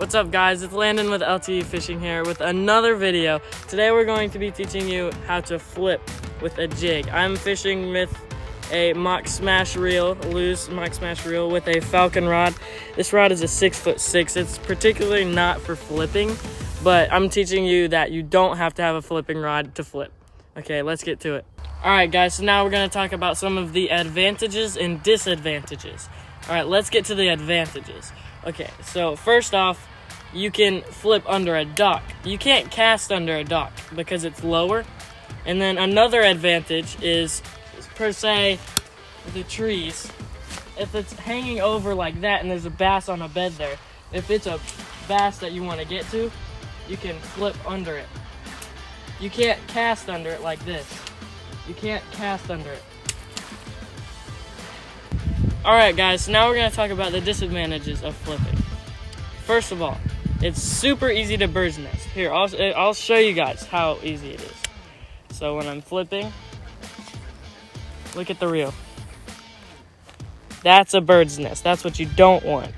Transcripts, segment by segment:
What's up guys, it's Landon with LTE Fishing here with another video. Today we're going to be teaching you how to flip with a jig. I'm fishing with a mock smash reel, loose mock smash reel with a Falcon rod. This rod is a 6'6". It's particularly not for flipping, but I'm teaching you that you don't have to have a flipping rod to flip. Okay, let's get to it. Alright guys, so now we're going to talk about some of the advantages and disadvantages. Alright, let's get to the advantages. Okay, so first off, you can flip under a dock. You can't cast under a dock because it's lower. And then another advantage is, per se, the trees. If it's hanging over like that and there's a bass on a bed there, if it's a bass that you want to get to, you can flip under it. You can't cast under it like this. You can't cast under it. Alright guys, so now we're going to talk about the disadvantages of flipping. First of all, it's super easy to bird's nest. Here, I'll show you guys how easy it is. So when I'm flipping, look at the reel. That's a bird's nest. That's what you don't want.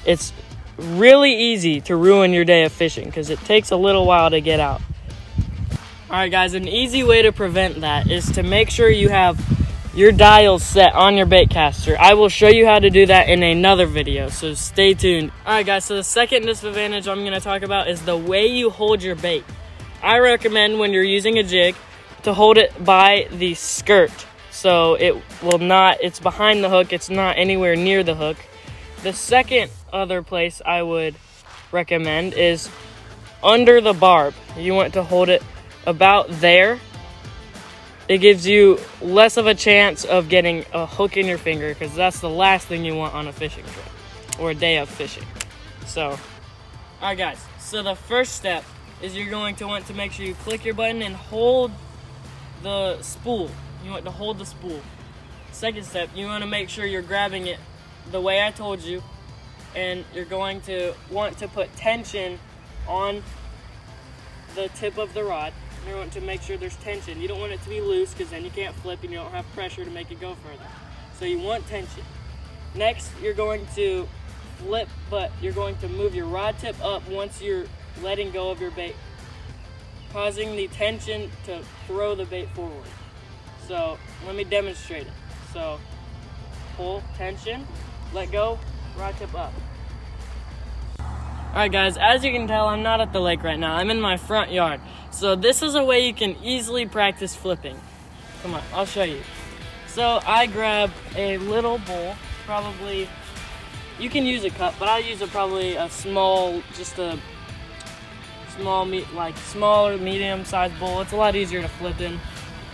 It's really easy to ruin your day of fishing because it takes a little while to get out. Alright guys, an easy way to prevent that is to make sure you have your dials set on your bait caster. I will show you how to do that in another video, so stay tuned. Alright guys, so the second disadvantage I'm going to talk about is the way you hold your bait. I recommend when you're using a jig to hold it by the skirt, so it's behind the hook, it's not anywhere near the hook. The second other place I would recommend is under the barb. You want to hold it about there. It gives you less of a chance of getting a hook in your finger because that's the last thing you want on a fishing trip or a day of fishing. So, alright guys, so the first step is you're going to want to make sure you click your button and hold the spool. You want to hold the spool. Second step, you want to make sure you're grabbing it the way I told you, and you're going to want to put tension on the tip of the rod. You want to make sure there's tension. You don't want it to be loose because then you can't flip and you don't have pressure to make it go further. So you want tension. Next, you're going to flip, but you're going to move your rod tip up once you're letting go of your bait, causing the tension to throw the bait forward. So let me demonstrate it. So pull, tension, let go, rod tip up. Alright guys, as you can tell, I'm not at the lake right now. I'm in my front yard. So this is a way you can easily practice flipping. Come on, I'll show you. So I grab a little bowl, probably, you can use a cup, but I use probably a small, smaller medium-sized bowl. It's a lot easier to flip in.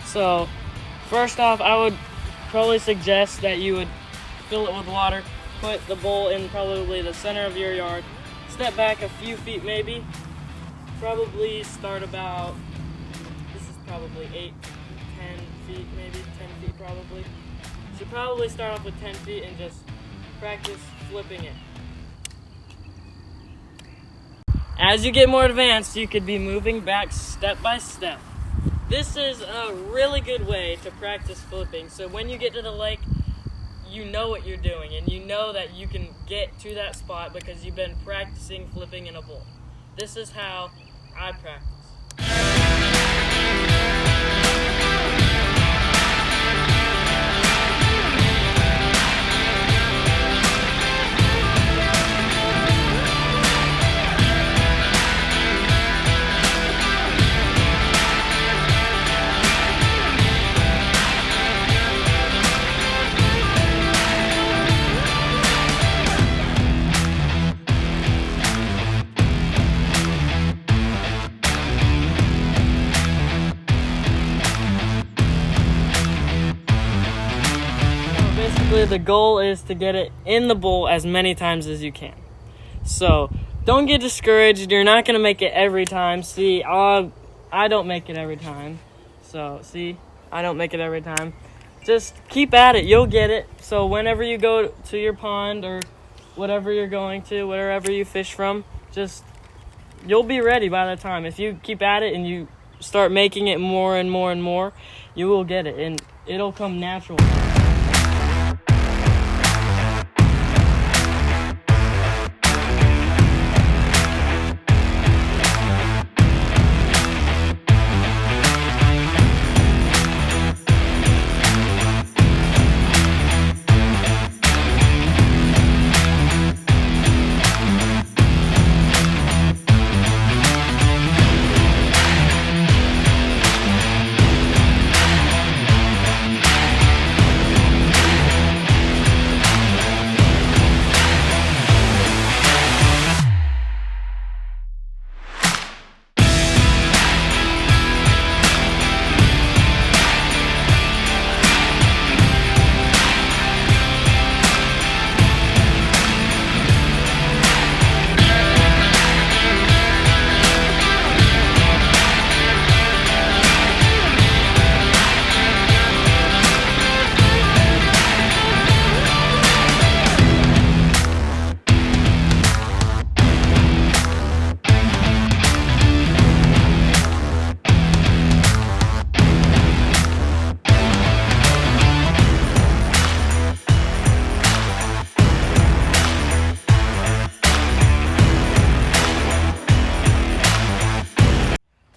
So first off, I would probably suggest that you would fill it with water, put the bowl in probably the center of your yard, step back a few feet maybe, probably start about, this is probably 8, 10 feet, maybe 10 feet probably. You should probably start off with 10 feet and just practice flipping it. As you get more advanced, you could be moving back step by step. This is a really good way to practice flipping, so when you get to the lake, you know what you're doing, and you know that you can get to that spot because you've been practicing flipping in a bowl. This is how I practice. The goal is to get it in the bowl as many times as you can. So don't get discouraged. You're not going to make it every time. See, I don't make it every time. So see, I don't make it every time. Just keep at it. You'll get it. So whenever you go to your pond or whatever you're going to, wherever you fish from, you'll be ready by the time. If you keep at it and you start making it more and more and more, you will get it, and it'll come natural.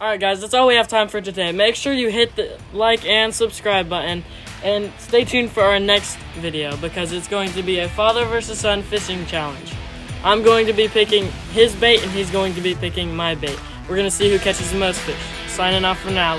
Alright guys, that's all we have time for today. Make sure you hit the like and subscribe button, and stay tuned for our next video because it's going to be a father versus son fishing challenge. I'm going to be picking his bait and he's going to be picking my bait. We're going to see who catches the most fish. Signing off for now.